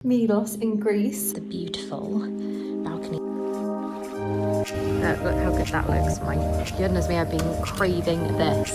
Milos in Greece. The beautiful balcony. Look how good that looks. My goodness me, I've been craving this.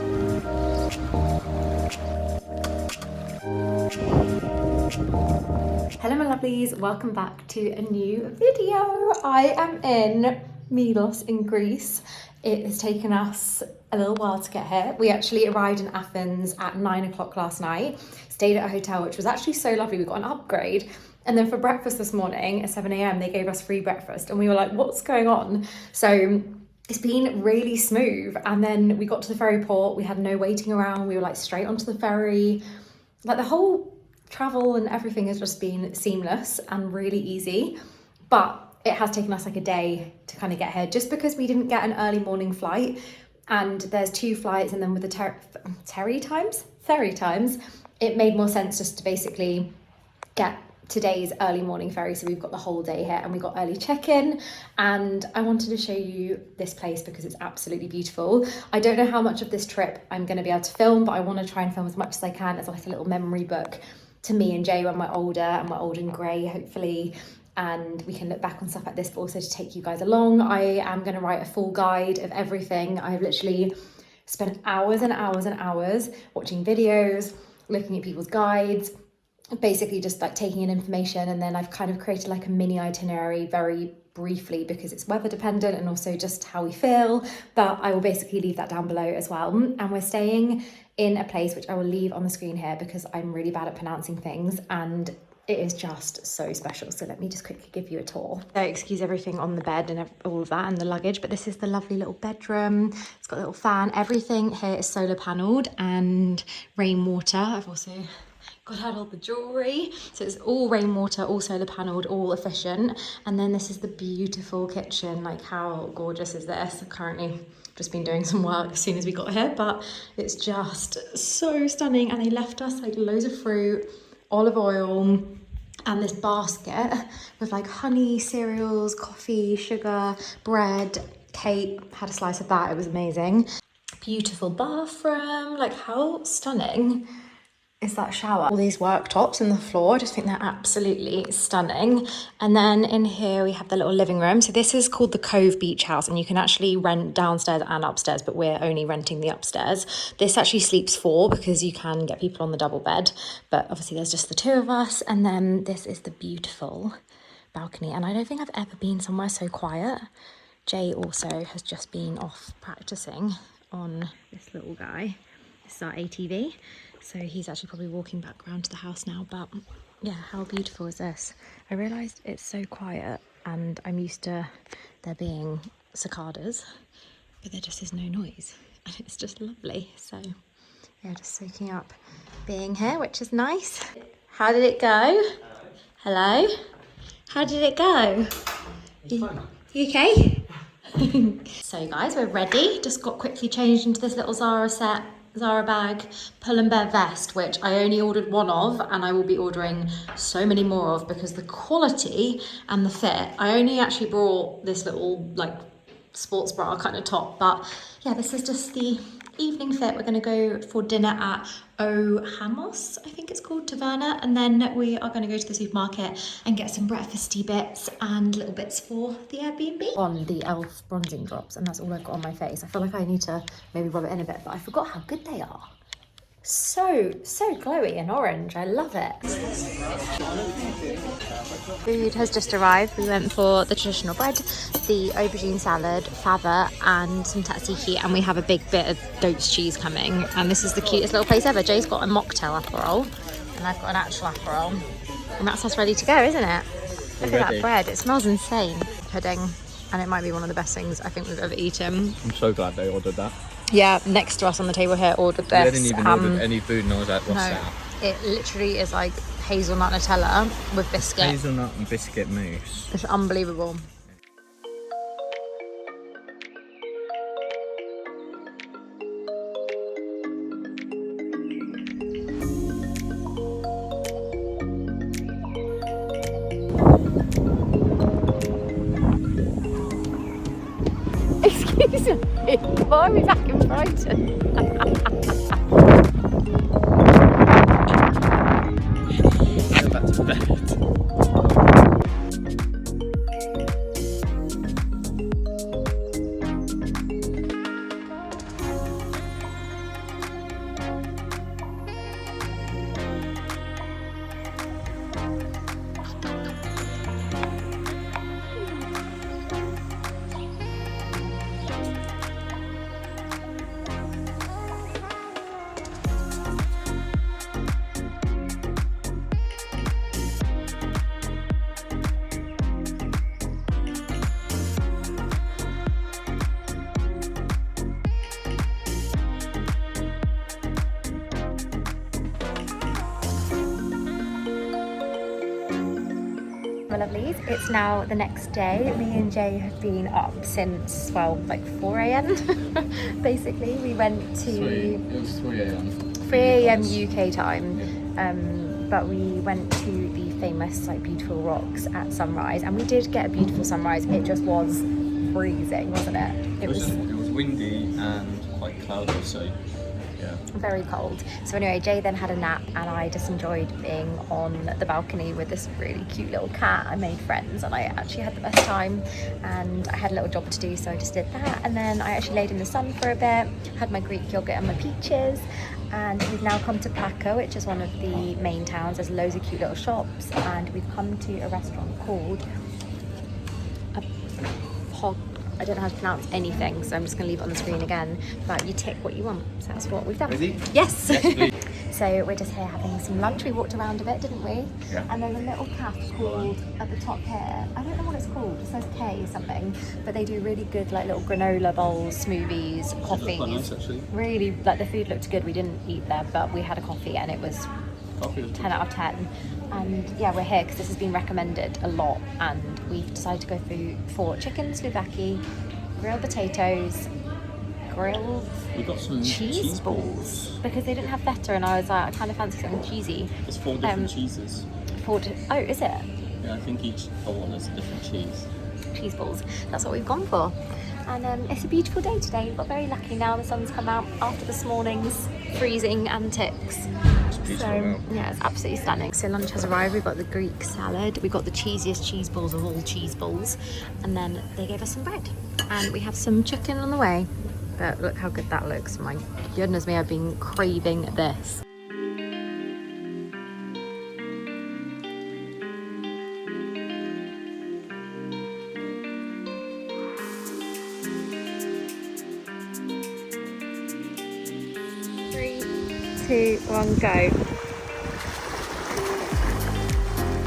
Hello my lovelies, welcome back to a new video. I am in Milos in Greece. It has taken us a little while to get here. We actually arrived in Athens at 9 o'clock last night, stayed at a hotel, which was actually so lovely. We got an upgrade. And then for breakfast this morning at 7 a.m, they gave us free breakfast and we were like, what's going on? So it's been really smooth. And then we got to the ferry port, we had no waiting around. We were like straight onto the ferry. Like the whole travel and everything has just been seamless and really easy. But it has taken us like a day to kind of get here just because we didn't get an early morning flight. And there's 2 flights, and then with the ferry times, it made more sense just to basically get today's early morning ferry. So we've got the whole day here and we got early check-in, and I wanted to show you this place because it's absolutely beautiful. I don't know how much of this trip I'm going to be able to film, but I want to try and film as much as I can as like a little memory book to me and Jay when we're older, and we're old and grey hopefully, and we can look back on stuff like this, but also to take you guys along. I am going to write a full guide of everything. I've literally spent hours and hours and hours watching videos, looking at people's guides, basically just like taking in information, and then I've kind of created like a mini itinerary very briefly because it's weather dependent and also just how we feel, but I will basically leave that down below as well. And we're staying in a place which I will leave on the screen here because I'm really bad at pronouncing things and it is just so special. So let me just quickly give you a tour. So excuse everything on the bed and all of that and the luggage, but this is the lovely little bedroom. It's got a little fan. Everything here is solar panelled and rainwater. I've also got out all the jewellery. So it's all rainwater, all solar panelled, all efficient. And then this is the beautiful kitchen. Like how gorgeous is this? I've currently just been doing some work as soon as we got here, but it's just so stunning. And they left us like loads of fruit, olive oil, and this basket with like honey, cereals, coffee, sugar, bread, cake. Had a slice of that, it was amazing. Beautiful bathroom, like how stunning is that shower? All these worktops in the floor, I just think they're absolutely stunning. And then in here we have the little living room. So this is called the Cove Beach House, and you can actually rent downstairs and upstairs, but we're only renting the upstairs. This actually sleeps 4 because you can get people on the double bed, but obviously there's just the 2 of us. And then this is the beautiful balcony, and I don't think I've ever been somewhere so quiet. Jay also has just been off practicing on this little guy. This is our ATV. So he's actually probably walking back around to the house now, but yeah, how beautiful is this? I realised it's so quiet and I'm used to there being cicadas, but there just is no noise and it's just lovely. So yeah, just soaking up being here, which is nice. How did it go? Hello? How did it go? You okay? So guys, we're ready. Just got quickly changed into this little Zara bag, Pull and Bear vest, which I only ordered 1 of, and I will be ordering so many more of because the quality and the fit. I only actually brought this little like sports bra kind of top, but yeah, this is just the evening fit. We're going to go for dinner at Hamos, I think it's called, Taverna, and then we are going to go to the supermarket and get some breakfasty bits and little bits for the Airbnb. On the e.l.f. bronzing drops, and that's all I've got on my face. I feel like I need to maybe rub it in a bit, but I forgot how good they are. So glowy and orange. I love it. Food has just arrived. We went for the traditional bread, the aubergine salad, fava, and some tzatziki, and we have a big bit of goat's cheese coming. And this is the cutest little place ever. Jay's got a mocktail Aperol, and I've got an actual Aperol. And that's us ready to go, isn't it? Look at that bread. It smells insane. Pudding, and it might be one of the best things I think we've ever eaten. I'm so glad they ordered that. Yeah, next to us on the table here ordered this. They didn't even order any food, and I was like, what's that? It literally is like hazelnut Nutella with biscuit. Hazelnut and biscuit mousse. It's unbelievable. Excuse me, why are we back in Brighton? Go back to bed. my lovelies. It's now the next day. Me and Jay have been up since, well, like 4 a.m. Basically, we went to... It was 3 a.m. 3 a.m. UK time. But we went to the famous, like, beautiful rocks at sunrise. And we did get a beautiful sunrise. It just was freezing, wasn't it? It was windy and quite cloudy, so... yeah. Very cold. So anyway, Jay then had a nap and I just enjoyed being on the balcony with this really cute little cat. I made friends and I actually had the best time, and I had a little job to do, so I just did that. And then I actually laid in the sun for a bit, had my Greek yogurt and my peaches, and we've now come to Plaka, which is one of the main towns. There's loads of cute little shops, and we've come to a restaurant called I don't know how to pronounce anything, so I'm just going to leave it on the screen again. But you tick what you want, so that's what we've done. Ready? Yes! Yes, So we're just here having some lunch. We walked around a bit, didn't we? Yeah. And there's a little cafe called, at the top here, I don't know what it's called, it says K something, but they do really good like little granola bowls, smoothies, coffees. Quite nice, actually. Really, like the food looked good. We didn't eat there, but we had a coffee and it was Coffee was 10 out of 10. And yeah, we're here because this has been recommended a lot, and we've decided to go for chicken slouvaki, grilled potatoes, grilled We got some cheese balls because they didn't have feta, and I was like, I kind of fancy something cheesy. There's 4 different cheeses. Oh, is it? Yeah, I think each one is a different cheese. Cheese balls. That's what we've gone for. And it's a beautiful day today. We've got very lucky now. The sun's come out after this morning's freezing antics. So yeah, it's absolutely stunning. So lunch has arrived. We've got the Greek salad. We've got the cheesiest cheese balls of all cheese balls. And then they gave us some bread. And we have some chicken on the way. But look how good that looks. My goodness me, I've been craving this. Three, 2, 1, go.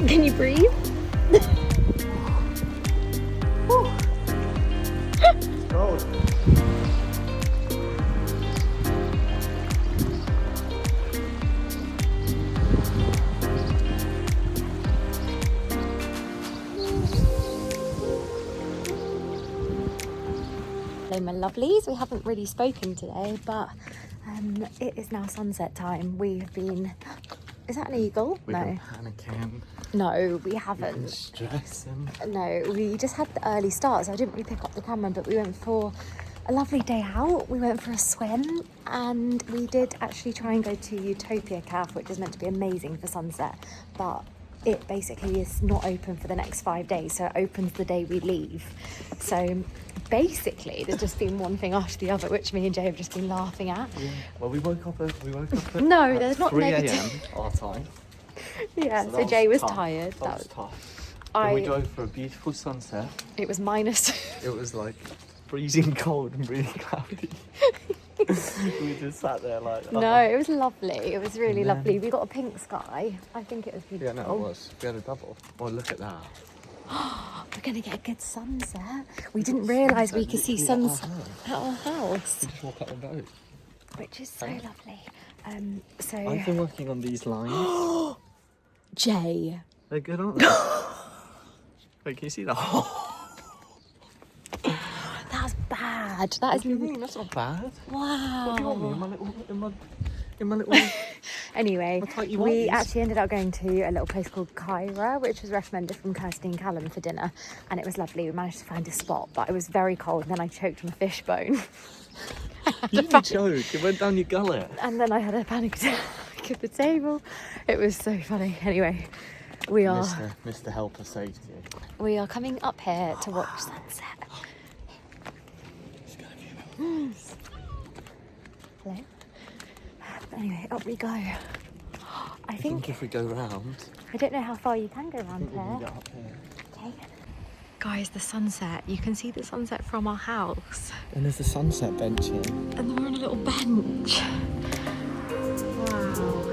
Can you breathe? Cold. Hello my lovelies, we haven't really spoken today, but it is now sunset time. We've been... Is that an eagle? We've No. been panicking. No, we We've been haven't. stressing. No, we just had the early start, so I didn't really pick up the camera, but we went for a lovely day out. We went for a swim, and we did actually try and go to Utopia Cafe, which is meant to be amazing for sunset, but it basically is not open for the next 5 days, so it opens the day we leave. So basically there's just been one thing after the other, which me and Jay have just been laughing at. Yeah. Well, we woke up at No, there's not 3 negative. a.m. our time. Yeah, So so that Jay was tough. tired. That was tough. I- Then we drove for a beautiful sunset. It was minus. It was like freezing cold and really cloudy. We just sat there like... oh. No, it was lovely. It was really And then- lovely. We got a pink sky. I think it was Yeah, beautiful. no, it was. We had a double. Oh, look at that. We're gonna get a good sunset. We didn't realise we could see sunset at our house, We just walk up the boat. which is so lovely. So I've been working on these lines. Jay, They're good, aren't they? Wait, can you see that? that's bad. That What is do you mean? That's not bad. wow. What do you want me in my little... Anyway, My tighty we whities. actually ended up going to a little place called Kyra, which was recommended from Kirsty and Callum for dinner, and it was lovely. We managed to find a spot, but it was very cold, and then I choked on a fish bone. You didn't choke. It went down your gullet. And then I had a panic attack at the table. It was so funny. Anyway, we are Mr. Helper saved you. we are coming up here to watch sunset. It's gonna be a little... Hello. But anyway, up we go. I I think think if we go round... I don't know how far you can go I around think we can here. get up here. Okay. Guys, the sunset. You can see the sunset from our house. And there's a sunset bench here. And then we're on a little bench. Wow.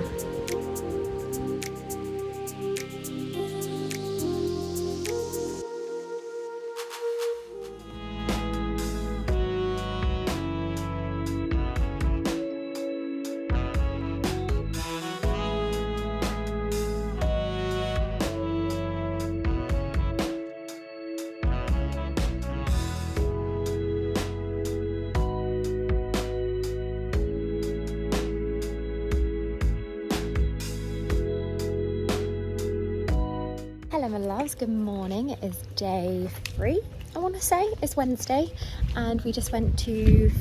loves, good morning. It is day 3, I want to say. It's Wednesday, and we just went to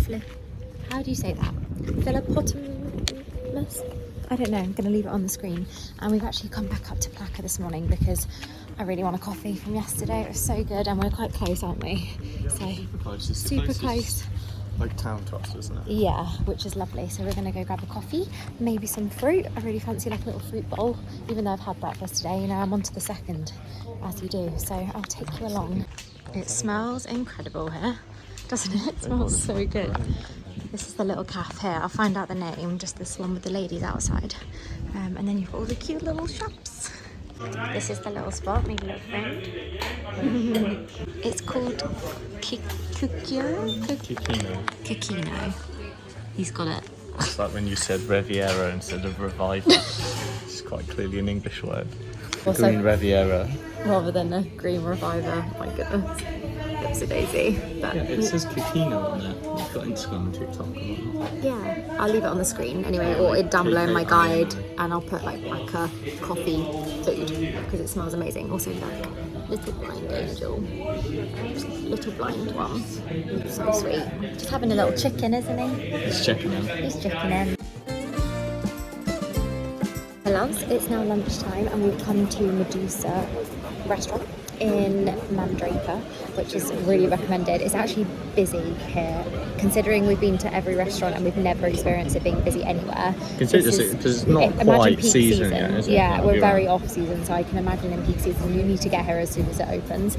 how do you say that? Philopotamus? I don't know, I'm going to leave it on the screen. And we've actually come back up to Plaka this morning because I really want a coffee from yesterday. It was so good, and we're quite close, aren't we? Yeah, So super close. It's super close. Like town to us, isn't it? Yeah, which is lovely. So we're going to go grab a coffee, maybe some fruit. I really fancy like a little fruit bowl, even though I've had breakfast today. You know, I'm on to the second, as you do. So I'll take you along. It smells incredible here, doesn't it? It smells so good. This is the little cafe here. I'll find out the name, just this one with the ladies outside. And then you've got all the cute little shops. This is the little spot, maybe a little friend. It's called Kikino. He's got it. It's like when you said Riviera instead of Revival. It's quite clearly an English word. Also, Green Riviera. rather than a green reviver. My goodness. Oopsie daisy. But Yeah, it says Kikino on it. You've got Instagram and TikTok and whatnot. yeah, I'll leave it on the screen anyway, or it down below in my guide, and I'll put like Plaka coffee food because it smells amazing. Also, look, little blind angel, little blind one, so sweet. Just having a little chicken, isn't he? It's checking in. He's checking in. Hello, it's now lunchtime, and we've come to Medusa restaurant in Mandrakia, which is really recommended. It's actually busy here, considering we've been to every restaurant and we've never experienced it being busy anywhere. Consider this because it's not quite peak season yet, is it? Yeah, That'd we're be very right. off season, so I can imagine in peak season you need to get here as soon as it opens.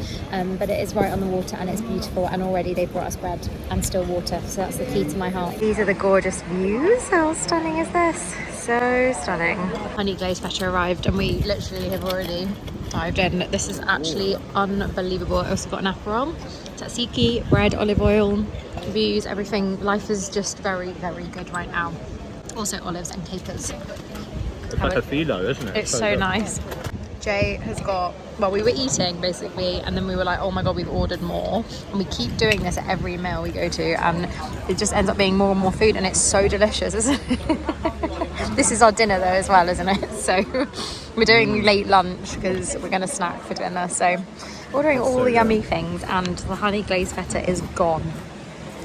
But it is right on the water and it's beautiful, and already they brought us bread and still water, so that's the key to my heart. These are the gorgeous views. How stunning is this? So stunning. Honey glazed feta arrived, and we literally have already dived in. This is actually unbelievable. I also got an aperol, tzatziki, bread, olive oil, views, everything. Life is just very, very good right now. Also olives and capers. It's like a philo, isn't it? It's so nice. Jay has got, well, we were eating basically, and then we were like, oh my god, we've ordered more, and we keep doing this at every meal we go to, and it just ends up being more and more food, and it's so delicious, isn't it? This is our dinner though as well, isn't it? So we're doing late lunch because we're going to snack for dinner, so ordering all the yummy things, and the honey glazed feta is gone.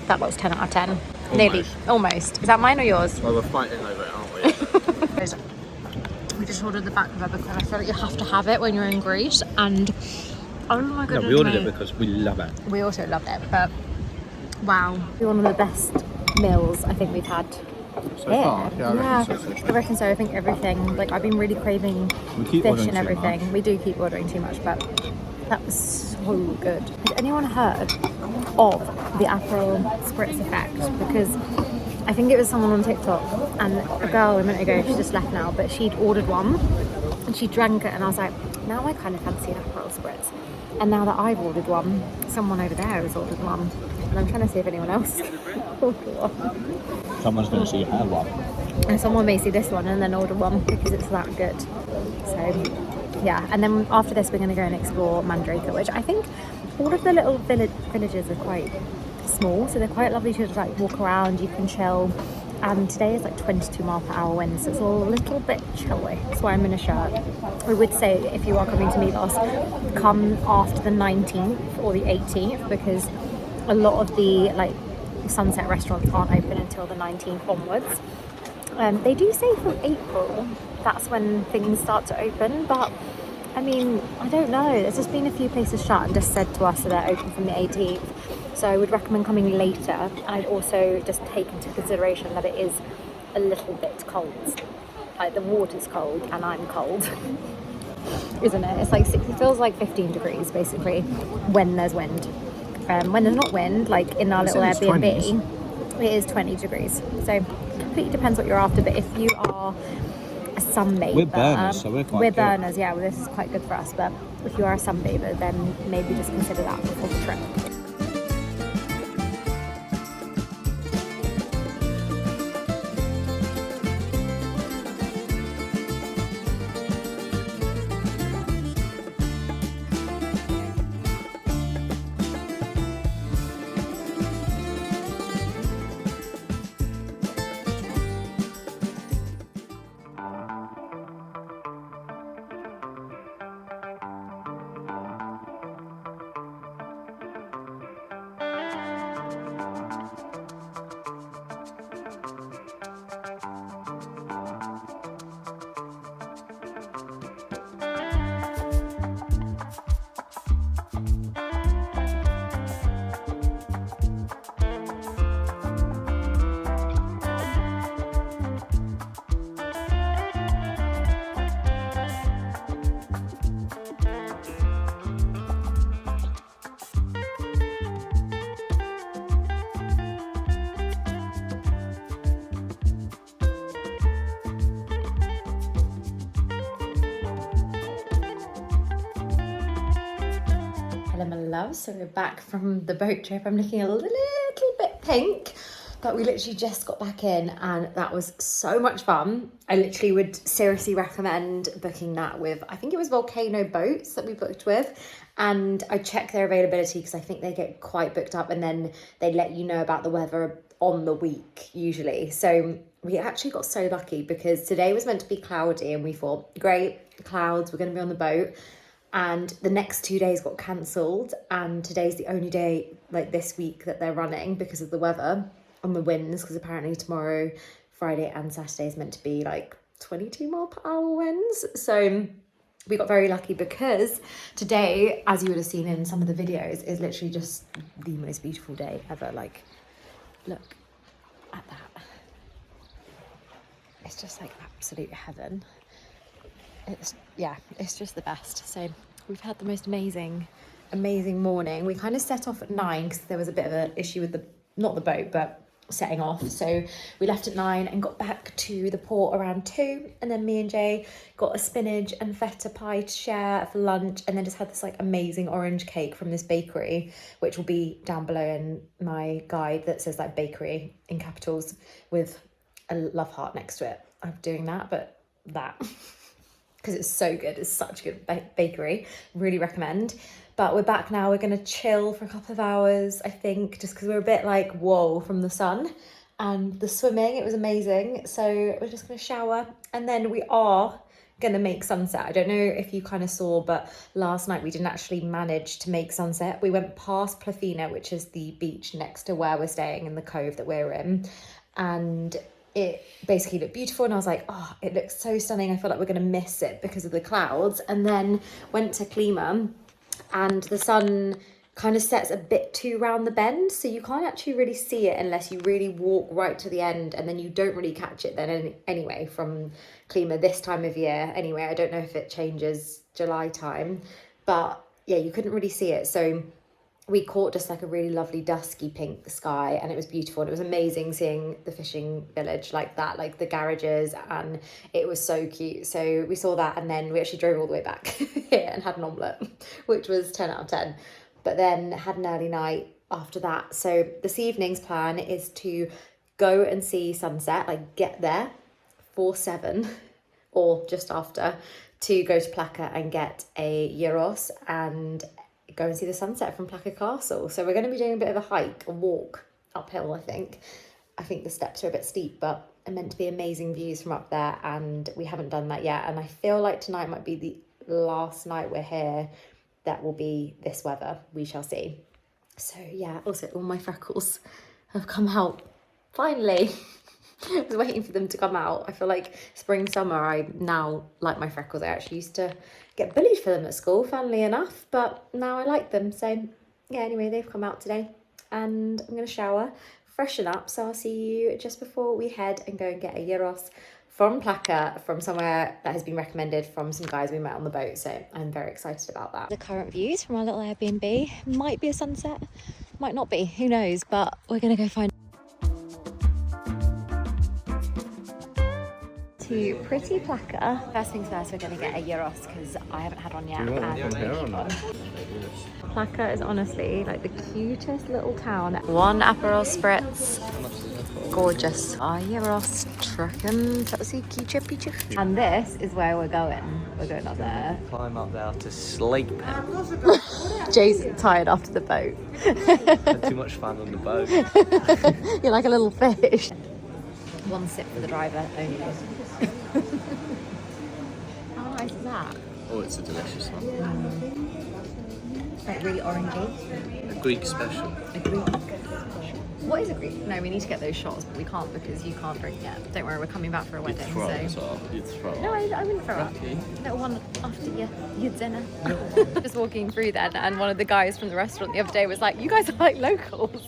That was 10 out of 10. Almost. Nearly. Almost. Is that mine or yours? Well, we're fighting over it, aren't we? We just ordered the back of it because I feel like you have to have it when you're in Greece, and oh my goodness. No, we ordered mate. it because we love it. We also loved it, but wow. One of the best meals I think we've had So far? Yeah, I reckon so. I reckon so. I think everything, like I've been really craving We keep fish ordering and too everything. much. We do keep ordering too much, but that was so good. Has anyone heard of the Aperol Spritz effect? Because I think it was someone on TikTok, and a girl a minute ago, she just left now, but she'd ordered one and she drank it, and I was like, now I kind of fancy an Aperol Spritz. And now that I've ordered one, someone over there has ordered one, and I'm trying to see if anyone else ordered one. Someone's going to see you have one. And someone may see this one and then order one because it's that good. So yeah, and then after this we're going to go and explore Mandrakia, which I think all of the little villages are quite small, so they're quite lovely to like walk around. You can chill, and today is like 22 mile per hour wind, so it's a little bit chilly. That's why I'm in a shirt. I would say if you are coming to Milos, come after the 19th or the 18th, because a lot of the like sunset restaurants aren't open until the 19th onwards. They do say from April that's when things start to open, but I mean, I don't know. There's just been a few places shut and just said to us that they're open from the 18th. So I would recommend coming later. And I'd also just take into consideration that it is a little bit cold. Like the water's cold and I'm cold. Isn't it? It's like it feels like 15 degrees basically when there's wind. When there's not wind, like in our little Airbnb, it is 20 degrees. So it completely depends what you're after. But if you are a sunbather, We're burners, so we're quite good. burners, yeah, well, this is quite good for us. But if you are a sunbather, then maybe just consider that before the trip. Hello, my love. So we're back from the boat trip. I'm looking a little bit pink, but we literally just got back in and that was so much fun. I literally would seriously recommend booking that with, I think it was Volcano Boats that we booked with. And I check their availability because I think they get quite booked up and then they let you know about the weather on the week usually. So we actually got so lucky because today was meant to be cloudy and we thought, great, clouds, we're going to be on the boat. And the next 2 days got cancelled and today's the only day like this week that they're running because of the weather and the winds, because apparently tomorrow, Friday and Saturday is meant to be like 22 mile per hour winds. So we got very lucky because today, as you would have seen in some of the videos, is literally just the most beautiful day ever. Like, look at that. It's just like absolute heaven. It's just the best. So we've had the most amazing morning. We kind of set off at 9 because there was a bit of an issue with not the boat, but setting off. So we left at 9 and got back to the port around 2. And then me and Jay got a spinach and feta pie to share for lunch. And then just had this like amazing orange cake from this bakery, which will be down below in my guide that says like bakery in capitals with a love heart next to it. I'm doing that, but that. Because it's so good. It's such a good bakery. Really recommend. But we're back now. We're going to chill for a couple of hours, I think, just because we're a bit like, whoa, from the sun. And the swimming, it was amazing. So we're just going to shower. And then we are going to make sunset. I don't know if you kind of saw, but last night we didn't actually manage to make sunset. We went past Plafina, which is the beach next to where we're staying in the cove that we're in. And it basically looked beautiful and I was like, oh, it looks so stunning. I feel like we're going to miss it because of the clouds. And then went to Klima and the sun kind of sets a bit too round the bend, so you can't actually really see it unless you really walk right to the end, and then you don't really catch it then anyway from Klima this time of year. Anyway, I don't know if it changes July time, but yeah, you couldn't really see it. So we caught just like a really lovely dusky pink sky and it was beautiful. And it was amazing seeing the fishing village like that, like the garages, and it was so cute. So we saw that and then we actually drove all the way back here and had an omelette, which was 10 out of 10. But then had an early night after that. So this evening's plan is to go and see sunset, like get there for 7 or just after, to go to Plaka and get a gyros and go and see the sunset from Plaka Castle. So we're going to be doing a bit of a hike, a walk uphill, I think. I think the steps are a bit steep, but are meant to be amazing views from up there, and we haven't done that yet. And I feel like tonight might be the last night we're here that will be this weather. We shall see. So yeah, also all my freckles have come out finally. I was waiting for them to come out. I feel like spring, summer, I now like my freckles. I actually used to get bullied for them at school, funnily enough, but now I like them. So yeah, anyway, they've come out today and I'm going to shower, freshen up. So I'll see you just before we head and go and get a gyros from Plaka, from somewhere that has been recommended from some guys we met on the boat. So I'm very excited about that. The current views from our little Airbnb. Might be a sunset, might not be, who knows, but we're going to go find to pretty Plaka. First things first, we're going to get a gyros because I haven't had one yet. Plaka is honestly like the cutest little town. One Aperol Spritz, gorgeous. Our gyros trucking, and this is where we're going. We're going up there. Climb up there to sleep. Jay's tired after the boat. Had too much fun on the boat. You're like a little fish. One sip for the driver only. How nice is that? Oh, it's a delicious one. Like really orangey. A Greek special. A Greek. What is a Greek? No, we need to get those shots, but we can't because you can't drink yet. Don't worry, we're coming back for a wedding. You'd throw No, I wouldn't throw up. Little one after your dinner. Just walking through then, and one of the guys from the restaurant the other day was like, you guys are like locals.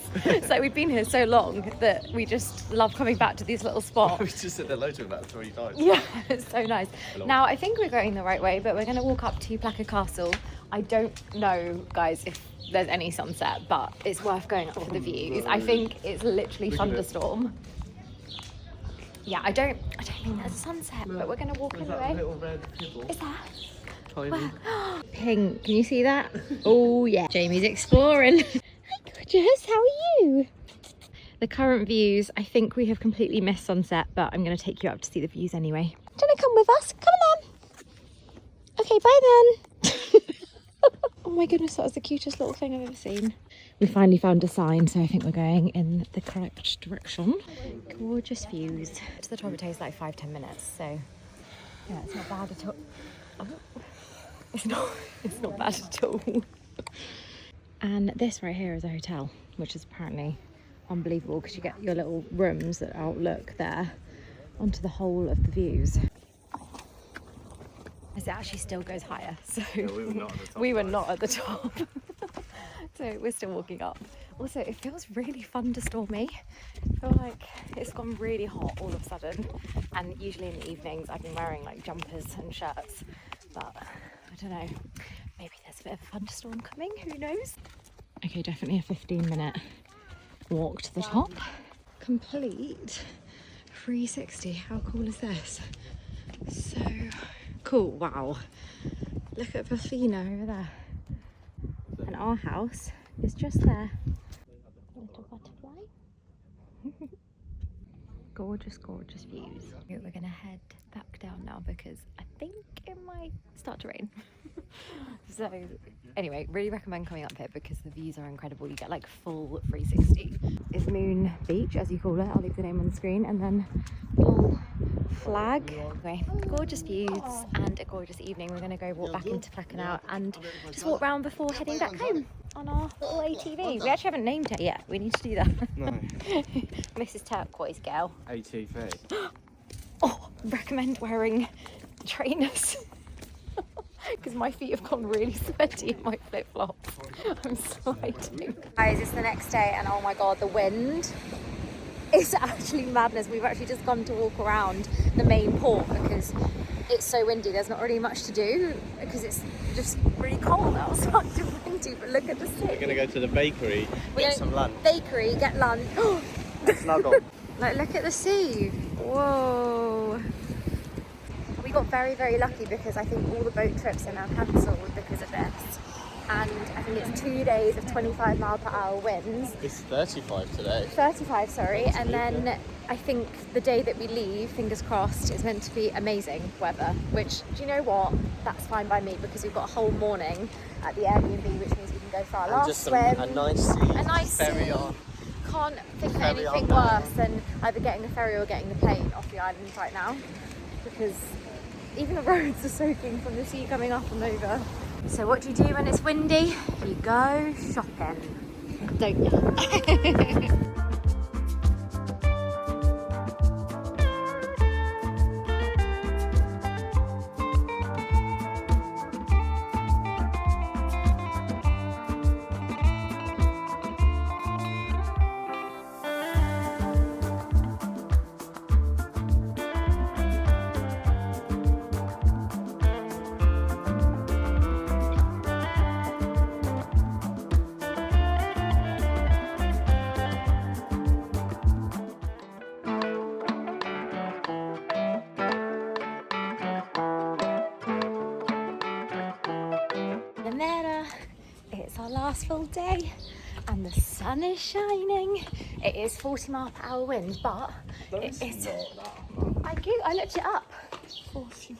So we've been here so long that we just love coming back to these little spots. We just said hello to him about 3 times. Yeah, it's so nice. Now, I think we're going the right way, but we're going to walk up to Plaka Castle. I don't know, guys, if there's any sunset, but it's worth going up for the views. I think it's literally thunderstorm. Yeah, I don't think there's a sunset, but we're going to walk anyway. Little red kibble. Is there? tiny. Pink, can you see that? Oh yeah, Jamie's exploring. Hi gorgeous, how are you? The current views, I think we have completely missed sunset, but I'm going to take you up to see the views anyway. Do you want to come with us? Come on then. Okay, bye then. Oh my goodness, that was the cutest little thing I've ever seen. We finally found a sign, so I think we're going in the correct direction. Gorgeous views. To the top it takes like 5-10 minutes, so yeah, it's not bad at all. Oh, it's not bad at all. And this right here is a hotel, which is apparently unbelievable because you get your little rooms that outlook there onto the whole of the views. It actually still goes higher, so No, we were not at the top. So we're still walking up. Also, it feels really thunderstormy. I feel like it's gone really hot all of a sudden, and usually in the evenings I've been wearing like jumpers and shirts, but I don't know, maybe there's a bit of a thunderstorm coming, who knows. Okay, definitely a 15-minute walk to the top. Complete 360. How cool is this? So cool. Wow, look at Bafina over there, and our house is just there. Little butterfly. Gorgeous views. We're gonna head back down now because I think it might start to rain. So anyway, really recommend coming up here because the views are incredible. You get like full 360. It's Moon Beach, as you call it. I'll leave the name on the screen, and then little flag. Anyway, gorgeous views and a gorgeous evening. We're gonna go walk back into Plaka now and just walk around before heading back home on our little ATV. We actually haven't named it yet. We need to do that. No. Mrs. Turquoise Girl. ATV. Oh, recommend wearing trainers because my feet have gone really sweaty in my flip-flops. I'm sliding. Guys, it's the next day and oh my god, the wind is actually madness. We've actually just gone to walk around the main port because it's so windy. There's not really much to do because it's just really cold outside and windy, but look at the sea. We're gonna go to the bakery, get some lunch. Bakery, get lunch. Snuggle. Like, look at the sea. Whoa. We got very lucky because I think all the boat trips are now cancelled because of this. And I think it's 2 days of 25-mile-per-hour winds. It's 35 today. 35, sorry. And then I think the day that we leave, fingers crossed, is meant to be amazing weather. Which, do you know what? That's fine by me because we've got a whole morning at the Airbnb, which means we can go for our last just swim. a nice ferry on. Can't think of anything worse than either getting the ferry or getting the plane off the island right now, because even the roads are soaking from the sea coming up and over. So what do you do when it's windy? You go shopping, don't you? It's our last full day and the sun is shining. It is 40-mile-per-hour wind, but it's I looked it up. 40.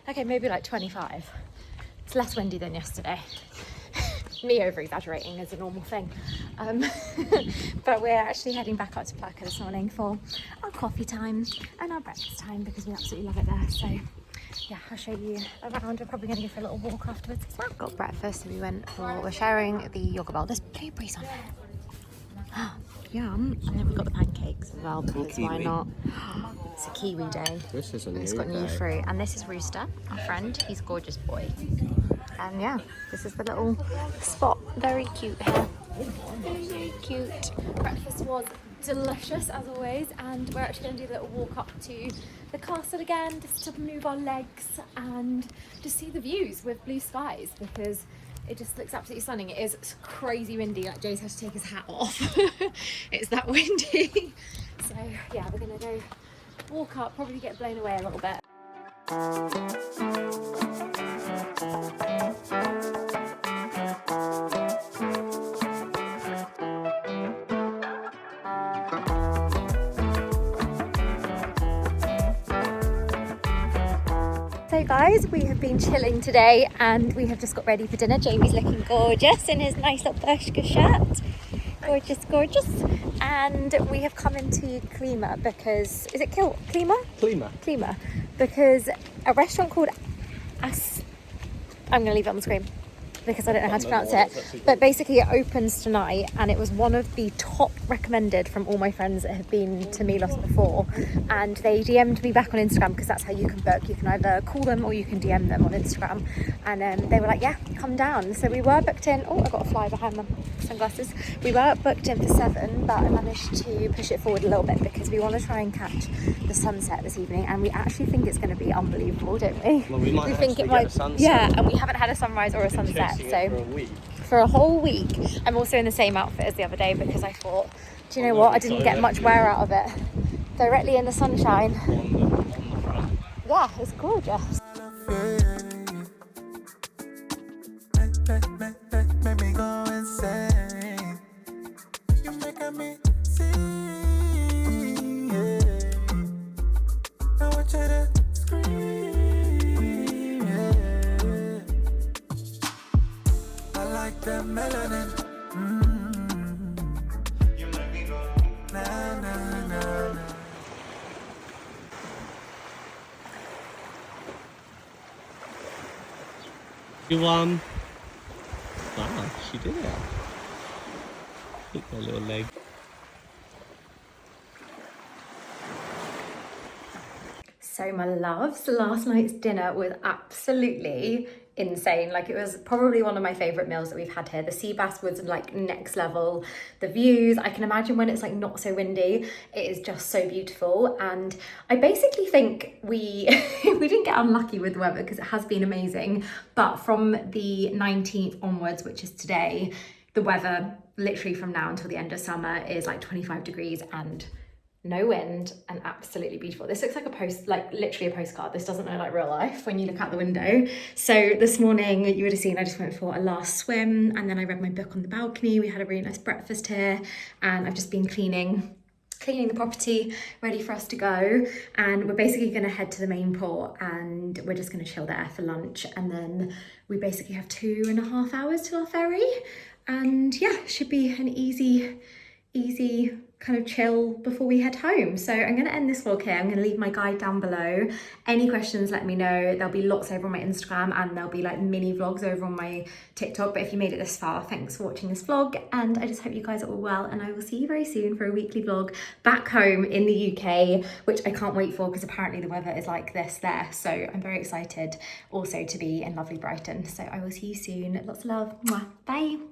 Okay, maybe like 25. It's less windy than yesterday. Me over exaggerating is a normal thing. But we're actually heading back up to Plaka this morning for our coffee time and our breakfast time because we absolutely love it there. So yeah, I'll show you around. We're probably going to go for a little walk afterwards as well. Got breakfast, so we're sharing the yogurt bowl. There's blueberries on there. Yum. And then we've got the pancakes as well, because why not? It's a kiwi day. This is a It's got new fruit. And this is Rooster, our friend. He's a gorgeous boy. And yeah, this is the little spot. Very cute here. Very cute. Breakfast was delicious as always, and we're actually going to do a little walk up to the castle again just to move our legs and just see the views with blue skies because it just looks absolutely stunning. It is crazy windy, like Jay's had to take his hat off. It's that windy. So yeah, we're going to go walk up, probably get blown away a little bit. So guys, we have been chilling today and we have just got ready for dinner. Jamie's looking gorgeous in his nice little Bershka shirt. Gorgeous, gorgeous. And we have come into Klima because, is it Klima? Klima. Because a restaurant called I'm going to leave it on the screen because I don't know how to pronounce it. But basically it opens tonight and it was one of the top recommended from all my friends that have been to Milos before. And they DM'd me back on Instagram because that's how you can book. You can either call them or you can DM them on Instagram. And they were like, yeah, come down. So we were booked in. Oh, I got a fly behind my sunglasses. We were booked in for 7, but I managed to push it forward a little bit because we want to try and catch the sunset this evening. And we actually think it's going to be unbelievable, don't we? Well, we might think get a sunset. Yeah, and we haven't had a sunrise or a sunset. So for a whole week. I'm also in the same outfit as the other day because I thought, do you know what? I didn't get much wear out of it. Directly in the sunshine. On the front. Yeah, it's gorgeous. Make me go insane. You're making me see. I want you to scream. I like the melanin. You make me go na na na na. You she did it. Look at her little leg. So my loves, last night's dinner was absolutely insane. Like, it was probably one of my favorite meals that we've had here. The sea bass was like next level. The views, I can imagine when it's like not so windy, it is just so beautiful. And I basically think we we didn't get unlucky with the weather because it has been amazing, but from the 19th onwards, which is today, the weather literally from now until the end of summer is like 25 degrees and no wind and absolutely beautiful. This looks like literally a postcard. This doesn't look like real life when you look out the window. So this morning you would have seen I just went for a last swim and then I read my book on the balcony. We had a really nice breakfast here and I've just been cleaning the property, ready for us to go. And we're basically going to head to the main port and we're just going to chill there for lunch. And then we basically have 2.5 hours till our ferry. And yeah, should be an easy kind of chill before we head home. So I'm going to end this vlog here. I'm going to leave my guide down below. Any questions, let me know. There'll be lots over on my Instagram and there'll be like mini vlogs over on my TikTok. But if you made it this far, thanks for watching this vlog. And I just hope you guys are all well. And I will see you very soon for a weekly vlog back home in the UK, which I can't wait for because apparently the weather is like this there. So I'm very excited also to be in lovely Brighton. So I will see you soon. Lots of love. Mwah. Bye.